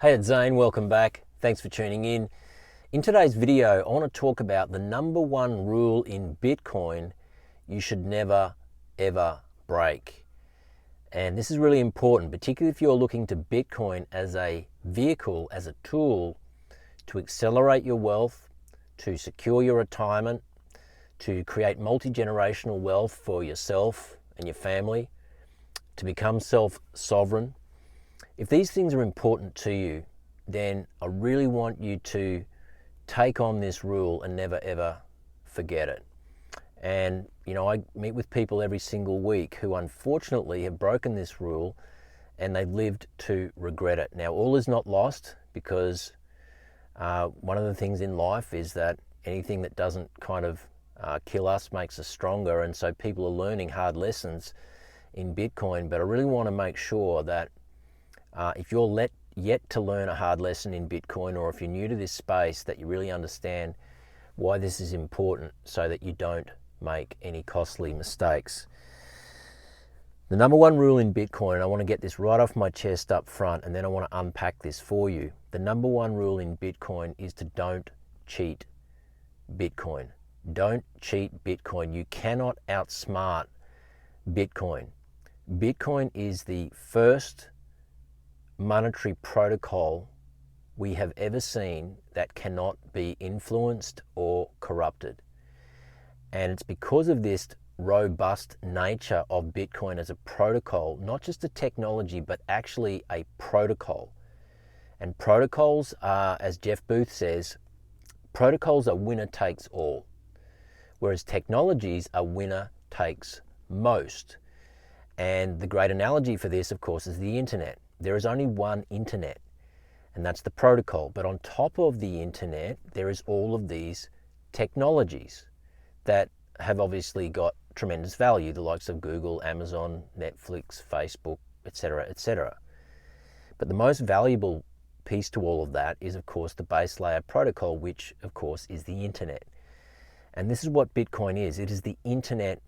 Hey, it's Zane, welcome back. Thanks for tuning in. In today's video, I want to talk about the number one rule in Bitcoin you should never, ever break. And this is really important, particularly if you're looking to Bitcoin as a vehicle, as a tool to accelerate your wealth, to secure your retirement, to create multi-generational wealth for yourself and your family, to become self-sovereign. If these things are important to you, then I really want you to take on this rule and never ever forget it. And I meet with people every single week who unfortunately have broken this rule and they've lived to regret it. Now, all is not lost, because one of the things in life is that anything that doesn't kind of kill us makes us stronger, and so people are learning hard lessons in Bitcoin. But I really want to make sure that if you're yet to learn a hard lesson in Bitcoin, or if you're new to this space, that you really understand why this is important so that you don't make any costly mistakes. The number one rule in Bitcoin, and I want to get this right off my chest up front, and then I want to unpack this for you. The number one rule in Bitcoin is to don't cheat Bitcoin. Don't cheat Bitcoin. You cannot outsmart Bitcoin. Bitcoin is the first monetary protocol we have ever seen that cannot be influenced or corrupted. And it's because of this robust nature of Bitcoin as a protocol, not just a technology, but actually a protocol. And protocols are, as Jeff Booth says, protocols are winner takes all, whereas technologies are winner takes most. And the great analogy for this, of course, is the internet. There is only one internet, and that's the protocol. But on top of the internet, there is all of these technologies that have obviously got tremendous value, the likes of Google, Amazon, Netflix, Facebook, etc., etc. But the most valuable piece to all of that is, of course, the base layer protocol, which, of course, is the internet. And this is what Bitcoin is. It is the internet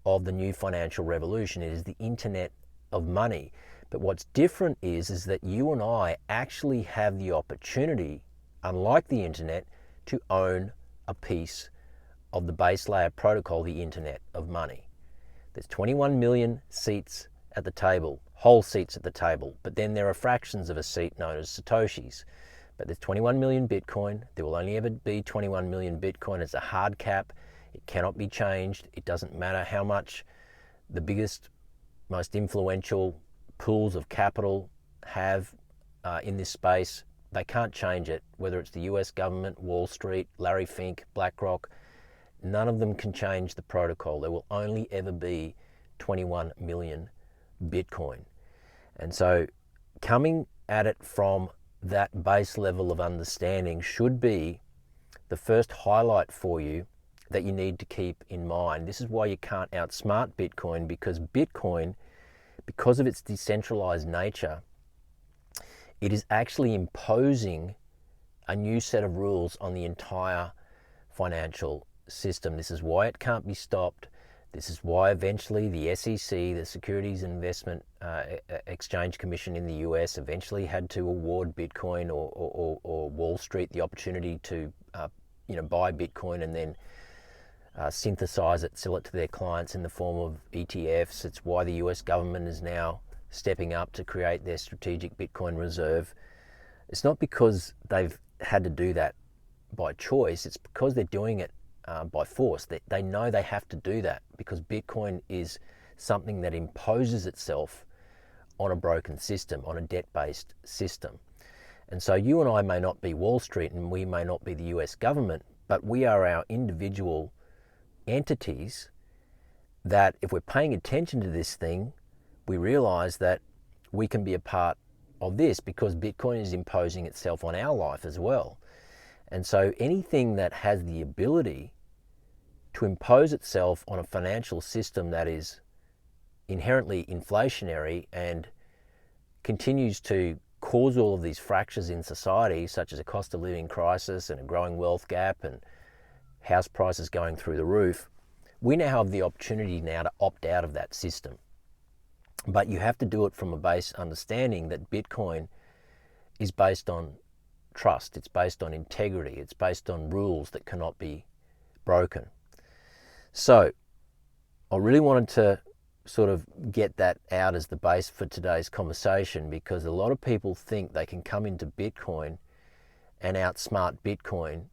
of the new financial revolution. It is the internet of money. But what's different is that you and I actually have the opportunity, unlike the internet, to own a piece of the base layer protocol, the internet of money. There's 21 million seats at the table, whole seats at the table, but then there are fractions of a seat known as Satoshis. But there's 21 million Bitcoin. There will only ever be 21 million Bitcoin. It's a hard cap. It cannot be changed. It doesn't matter how much the biggest, most influential pools of capital have in this space. They can't change it, whether it's the US government, Wall Street, Larry Fink, BlackRock. None of them can change the protocol. There will only ever be 21 million Bitcoin. And so coming at it from that base level of understanding should be the first highlight for you that you need to keep in mind. This is why you can't outsmart Bitcoin, because Bitcoin, because of its decentralized nature, it is actually imposing a new set of rules on the entire financial system. This is why it can't be stopped. This is why eventually the SEC, the Securities and Investment Exchange Commission in the US, eventually had to award Bitcoin or Wall Street the opportunity to buy Bitcoin and then synthesize it, sell it to their clients in the form of ETFs. It's why the US government is now stepping up to create their strategic Bitcoin reserve. It's not because they've had to do that by choice. It's because they're doing it by force. They know they have to do that because Bitcoin is something that imposes itself on a broken system, on a debt-based system. And so you and I may not be Wall Street and we may not be the US government, but we are our individual entities that, if we're paying attention to this thing, we realize that we can be a part of this because Bitcoin is imposing itself on our life as well. And so anything that has the ability to impose itself on a financial system that is inherently inflationary and continues to cause all of these fractures in society, such as a cost of living crisis and a growing wealth gap and house prices going through the roof, we now have the opportunity now to opt out of that system. But you have to do it from a base understanding that Bitcoin is based on trust. It's based on integrity. It's based on rules that cannot be broken. So I really wanted to sort of get that out as the base for today's conversation, because a lot of people think they can come into Bitcoin and outsmart Bitcoin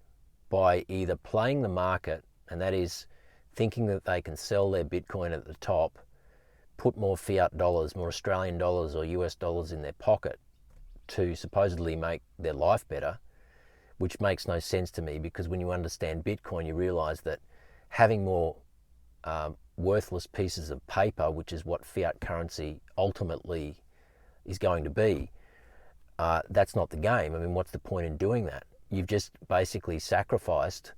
by either playing the market, and that is thinking that they can sell their Bitcoin at the top, put more fiat dollars, more Australian dollars or US dollars in their pocket to supposedly make their life better, which makes no sense to me, because when you understand Bitcoin, you realize that having more worthless pieces of paper, which is what fiat currency ultimately is going to be, that's not the game. I mean, what's the point in doing that? You've just basically sacrificed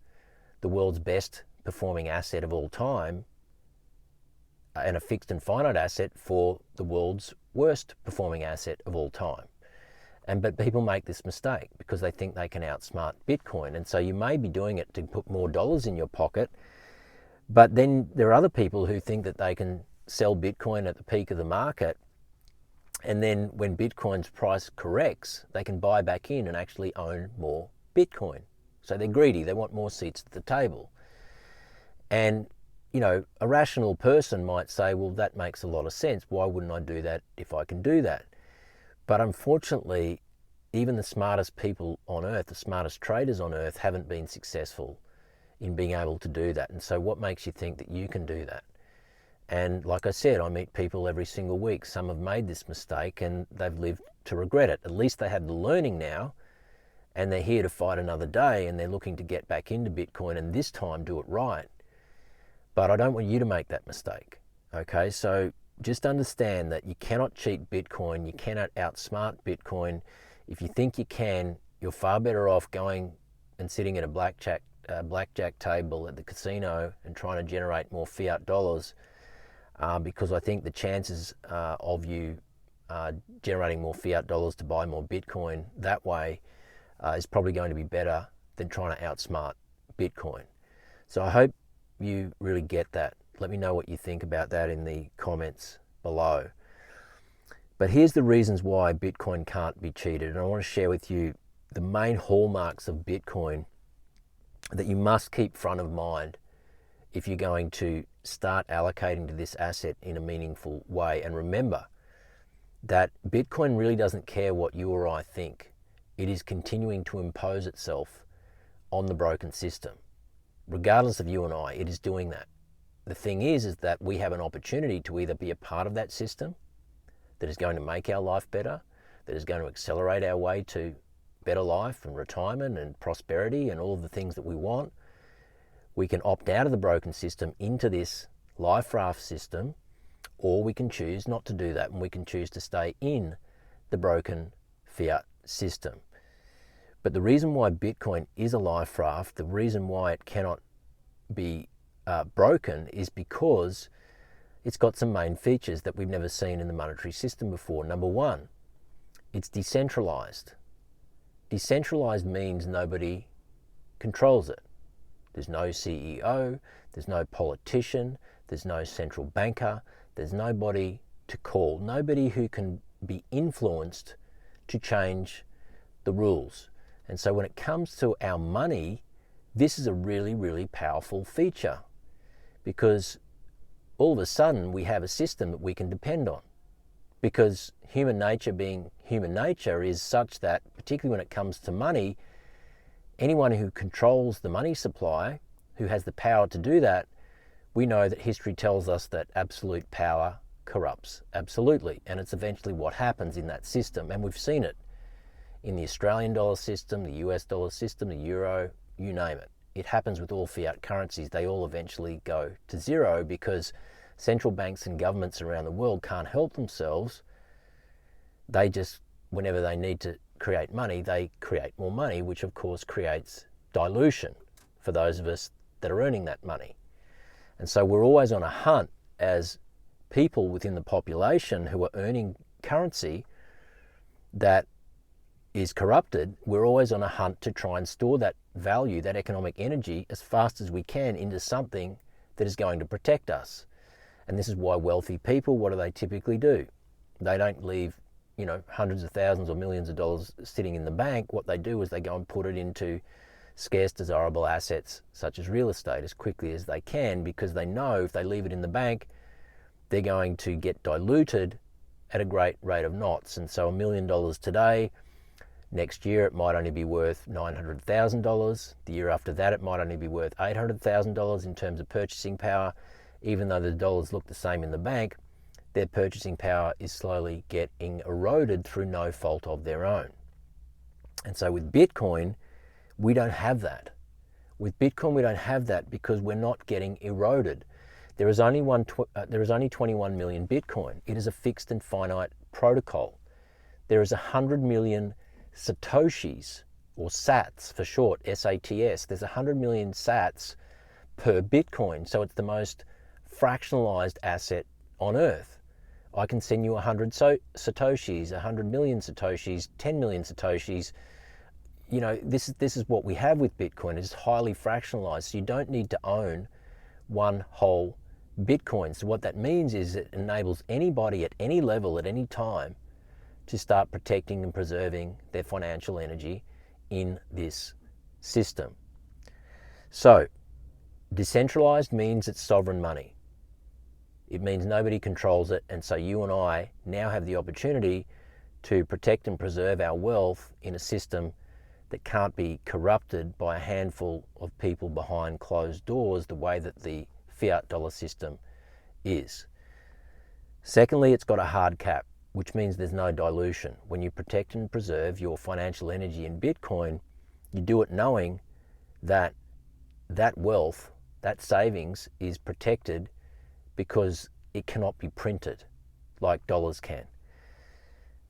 the world's best performing asset of all time and a fixed and finite asset for the world's worst performing asset of all time. But people make this mistake because they think they can outsmart Bitcoin. And so you may be doing it to put more dollars in your pocket, but then there are other people who think that they can sell Bitcoin at the peak of the market, and then when Bitcoin's price corrects, they can buy back in and actually own more Bitcoin. So they're greedy. They want more seats at the table. And, you know, a rational person might say, well, that makes a lot of sense. Why wouldn't I do that if I can do that? But unfortunately, even the smartest people on earth, the smartest traders on earth, haven't been successful in being able to do that. And so what makes you think that you can do that? And like I said, I meet people every single week. Some have made this mistake and they've lived to regret it. At least they had the learning now, and they're here to fight another day, and they're looking to get back into Bitcoin and this time do it right. But I don't want you to make that mistake. Okay, so just understand that you cannot cheat Bitcoin. You cannot outsmart Bitcoin. If you think you can, you're far better off going and sitting at a blackjack table at the casino and trying to generate more fiat dollars, because I think the chances of you generating more fiat dollars to buy more Bitcoin that way is probably going to be better than trying to outsmart Bitcoin. So I hope you really get that. Let me know what you think about that in the comments below. But here's the reasons why Bitcoin can't be cheated. And I want to share with you the main hallmarks of Bitcoin that you must keep front of mind if you're going to start allocating to this asset in a meaningful way. And remember that Bitcoin really doesn't care what you or I think. It is continuing to impose itself on the broken system. Regardless of you and I, it is doing that. The thing is that we have an opportunity to either be a part of that system that is going to make our life better, that is going to accelerate our way to better life and retirement and prosperity and all of the things that we want. We can opt out of the broken system into this life raft system, or we can choose not to do that, and we can choose to stay in the broken fiat system. But the reason why Bitcoin is a life raft, the reason why it cannot be broken, is because it's got some main features that we've never seen in the monetary system before. Number one, it's decentralized. Decentralized means nobody controls it. There's no CEO, there's no politician, there's no central banker, there's nobody to call, nobody who can be influenced to change the rules. And so when it comes to our money, this is a really, really powerful feature, because all of a sudden we have a system that we can depend on. Because human nature being human nature is such that, particularly when it comes to money, anyone who controls the money supply, who has the power to do that, we know that history tells us that absolute power corrupts absolutely. And it's eventually what happens in that system. And we've seen it in the Australian dollar system, the US dollar system, the euro, you name it. It happens with all fiat currencies. They all eventually go to zero because central banks and governments around the world can't help themselves. They just, whenever they need to create money, they create more money, which of course creates dilution for those of us that are earning that money. And so we're always on a hunt as people within the population who are earning currency that is corrupted. We're always on a hunt to try and store that value, that economic energy, as fast as we can into something that is going to protect us. And this is why wealthy people, what do they typically do? They don't leave hundreds of thousands or millions of dollars sitting in the bank, what they do is they go and put it into scarce desirable assets such as real estate as quickly as they can, because they know if they leave it in the bank, they're going to get diluted at a great rate of knots. And so $1 million today, next year it might only be worth $900,000. The year after that it might only be worth $800,000 in terms of purchasing power. Even though the dollars look the same in the bank, their purchasing power is slowly getting eroded through no fault of their own. And so with Bitcoin, we don't have that. With Bitcoin, we don't have that because we're not getting eroded. There is only 21 million Bitcoin. It is a fixed and finite protocol. There is 100 million Satoshis, or Sats for short, SATS. There's 100 million Sats per Bitcoin. So it's the most fractionalized asset on Earth. I can send you 100 Satoshis, 100 million Satoshis, 10 million Satoshis. This is what we have with Bitcoin. It's highly fractionalized. So you don't need to own one whole Bitcoin. So what that means is it enables anybody at any level at any time to start protecting and preserving their financial energy in this system. So decentralized means it's sovereign money. It means nobody controls it, and so you and I now have the opportunity to protect and preserve our wealth in a system that can't be corrupted by a handful of people behind closed doors the way that the fiat dollar system is. Secondly, it's got a hard cap, which means there's no dilution. When you protect and preserve your financial energy in Bitcoin, you do it knowing that that wealth, that savings is protected because it cannot be printed like dollars can.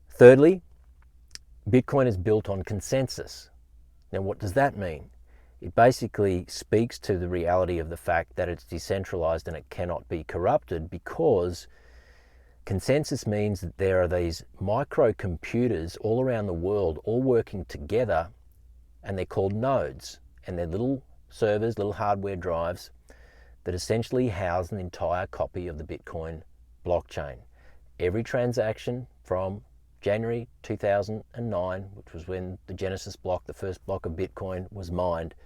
Thirdly, Bitcoin is built on consensus. Now, what does that mean? It basically speaks to the reality of the fact that it's decentralized and it cannot be corrupted, because consensus means that there are these microcomputers all around the world all working together, and they're called nodes, and they're little servers, little hardware drives that essentially house an entire copy of the Bitcoin blockchain. Every transaction from January 2009, which was when the Genesis block, the first block of Bitcoin, was mined,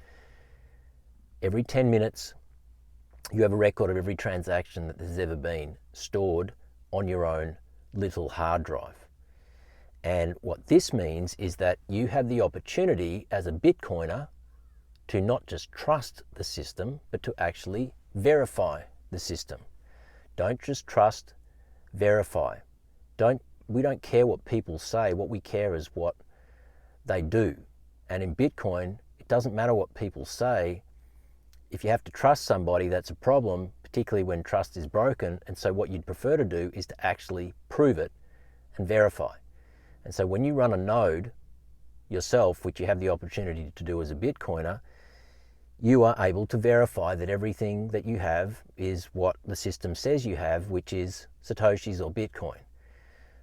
every 10 minutes you have a record of every transaction that has ever been stored on your own little hard drive. And what this means is that you have the opportunity as a Bitcoiner to not just trust the system, but to actually verify the system. Don't just trust, verify. We don't care what people say. What we care is what they do. And in Bitcoin, it doesn't matter what people say. If you have to trust somebody, that's a problem, particularly when trust is broken. And so what you'd prefer to do is to actually prove it and verify. And so when you run a node yourself, which you have the opportunity to do as a Bitcoiner, you are able to verify that everything that you have is what the system says you have, which is Satoshis or Bitcoin.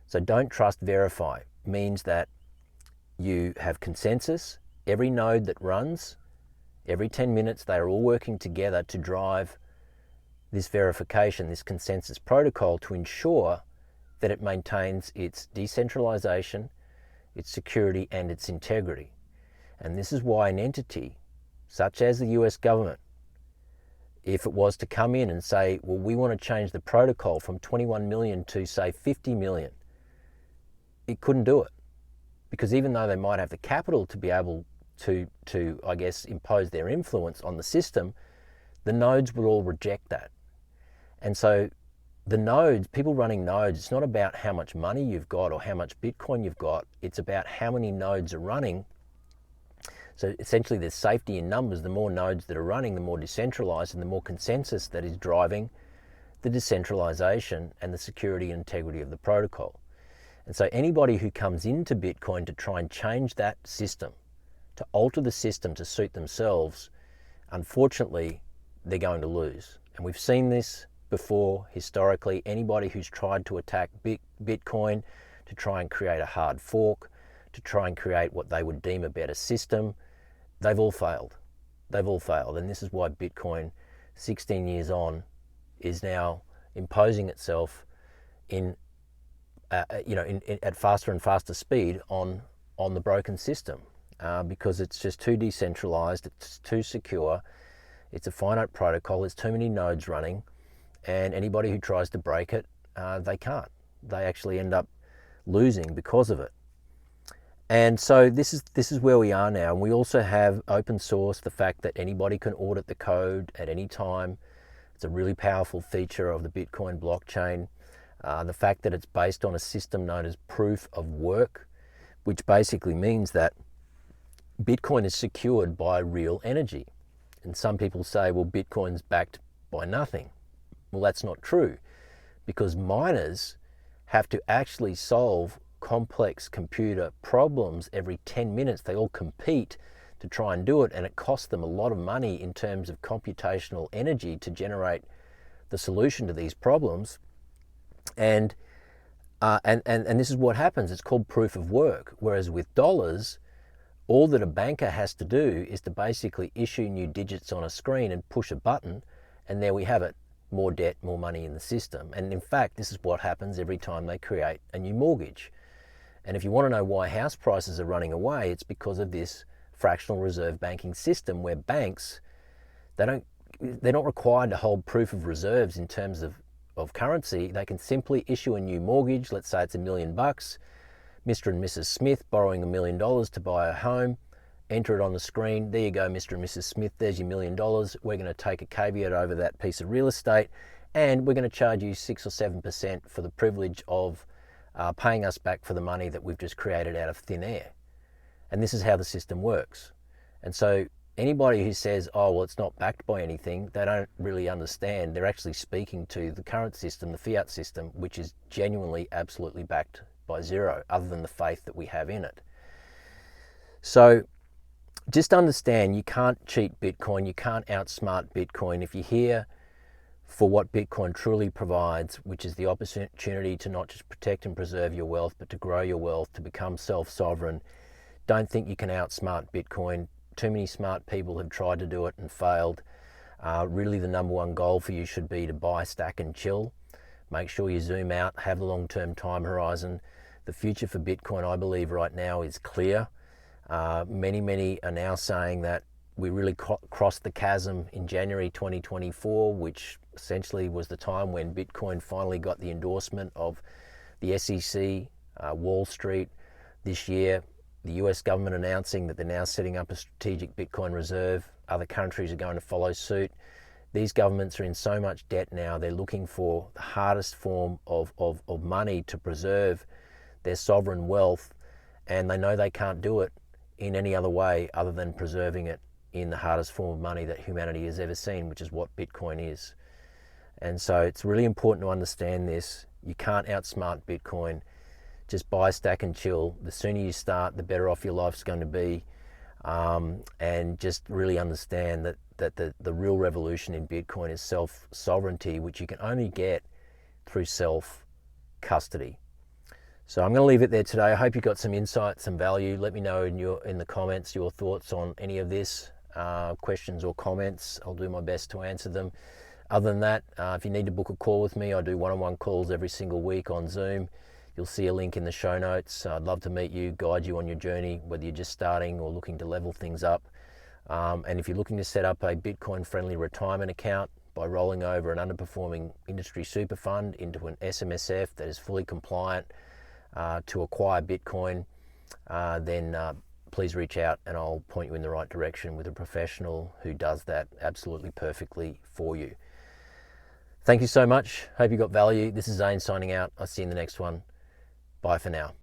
So don't trust, verify means that you have consensus. Every node that runs, every 10 minutes, they are all working together to drive this verification, this consensus protocol, to ensure that it maintains its decentralization, its security, and its integrity. And this is why an entity such as the US government, if it was to come in and say, well, we want to change the protocol from 21 million to, say, 50 million, it couldn't do it. Because even though they might have the capital to be able to I guess, impose their influence on the system, the nodes would all reject that. And so the nodes, people running nodes, it's not about how much money you've got or how much Bitcoin you've got, it's about how many nodes are running. So essentially there's safety in numbers. The more nodes that are running, the more decentralized and the more consensus that is driving the decentralization and the security and integrity of the protocol. And so anybody who comes into Bitcoin to try and change that system, to alter the system to suit themselves, unfortunately, they're going to lose. And we've seen this before historically. Anybody who's tried to attack Bitcoin, to try and create a hard fork, to try and create what they would deem a better system, they've all failed. They've all failed. And this is why Bitcoin, 16 years on, is now imposing itself in at faster and faster speed on the broken system, because it's just too decentralized, it's too secure, it's a finite protocol, there's too many nodes running, and anybody who tries to break it, they can't. They actually end up losing because of it. And so this is where we are now. And we also have open source, the fact that anybody can audit the code at any time. It's a really powerful feature of the Bitcoin blockchain. The fact that it's based on a system known as proof of work, which basically means that Bitcoin is secured by real energy. And some people say, well, Bitcoin's backed by nothing. Well, that's not true, because miners have to actually solve complex computer problems every 10 minutes. They all compete to try and do it, and it costs them a lot of money in terms of computational energy to generate the solution to these problems. And this is what happens. It's called proof of work. Whereas with dollars, all that a banker has to do is to basically issue new digits on a screen and push a button, and there we have it. More debt, more money in the system. And in fact, this is what happens every time they create a new mortgage. And if you want to know why house prices are running away, it's because of this fractional reserve banking system, where banks, they're not required to hold proof of reserves in terms of currency. They can simply issue a new mortgage. Let's say it's $1 million. Mr. and Mrs. Smith borrowing $1 million to buy a home. Enter it on the screen. There you go, Mr. and Mrs. Smith, there's your $1 million. We're going to take a caveat over that piece of real estate, and we're going to charge you 6 or 7% for the privilege of paying us back for the money that we've just created out of thin air. And this is how the system works. And so anybody who says, oh, well, it's not backed by anything, they don't really understand. They're actually speaking to the current system, the fiat system, which is genuinely, absolutely backed by zero, other than the faith that we have in it. So just understand, you can't cheat Bitcoin, you can't outsmart Bitcoin. If you're here for what Bitcoin truly provides, which is the opportunity to not just protect and preserve your wealth, but to grow your wealth, to become self-sovereign, don't think you can outsmart Bitcoin. Too many smart people have tried to do it and failed. Really the number one goal for you should be to buy, stack and chill. Make sure you zoom out, have the long-term time horizon. The future for Bitcoin, I believe right now, is clear. Many are now saying that we really crossed the chasm in January 2024, which essentially was the time when Bitcoin finally got the endorsement of the SEC, Wall Street. This year, the US government announcing that they're now setting up a strategic Bitcoin reserve. Other countries are going to follow suit. These governments are in so much debt now, they're looking for the hardest form of money to preserve their sovereign wealth, and they know they can't do it in any other way other than preserving it in the hardest form of money that humanity has ever seen, which is what Bitcoin is. And so it's really important to understand this. You can't outsmart Bitcoin. Just buy, stack and chill. The sooner you start, the better off your life's going to be. And just really understand that the real revolution in Bitcoin is self-sovereignty, which you can only get through self-custody. So I'm going to leave it there today. I hope you got some insight, some value. Let me know in the comments your thoughts on any of this, questions or comments. I'll do my best to answer them. Other than that, if you need to book a call with me, I do one-on-one calls every single week on Zoom. You'll see a link in the show notes. I'd love to meet you, guide you on your journey, whether you're just starting or looking to level things up. And if you're looking to set up a Bitcoin-friendly retirement account by rolling over an underperforming industry super fund into an SMSF that is fully compliant to acquire Bitcoin, then please reach out and I'll point you in the right direction with a professional who does that absolutely perfectly for you. Thank you so much. Hope you got value. This is Zane signing out. I'll see you in the next one. Bye for now.